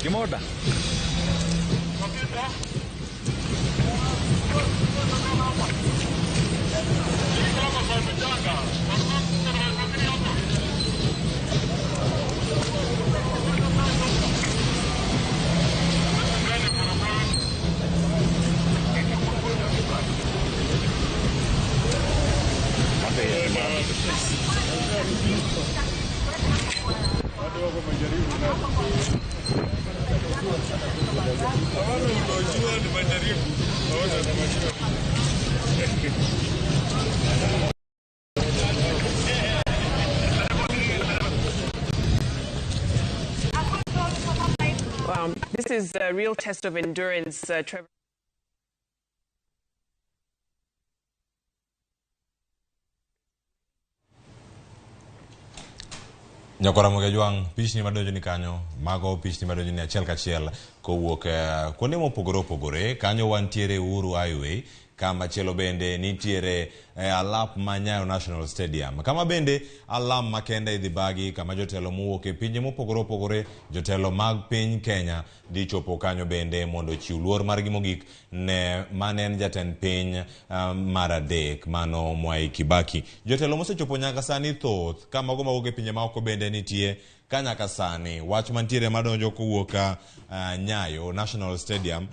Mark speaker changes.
Speaker 1: Kimoda.
Speaker 2: This is a real test of endurance, Trevor.
Speaker 3: Nyakora mogejuang pichni madonjo ni kanyo mago pichni madonjo ni achiel kachiel kowuok kuonde mopogore opogore kanyo wantiere Uhuru Highway kama chielo bende nitiere alap ma Nyayo National Stadium kama bende alam makende idhi bagi kama jotelo mowuok e pinje mopogore opogore jotelo mag piny Kenya dhi chopo kanyo bende mondo chiw luor margi mogik ne manen jatend piny mar adek mano Mwai Kibaki. Jotelo mosechopo nyaka sani thoth kama go mawuok e pinje maoko bende nitie kanyaka sani wach mantiere madonjo kowuok Nyayo National Stadium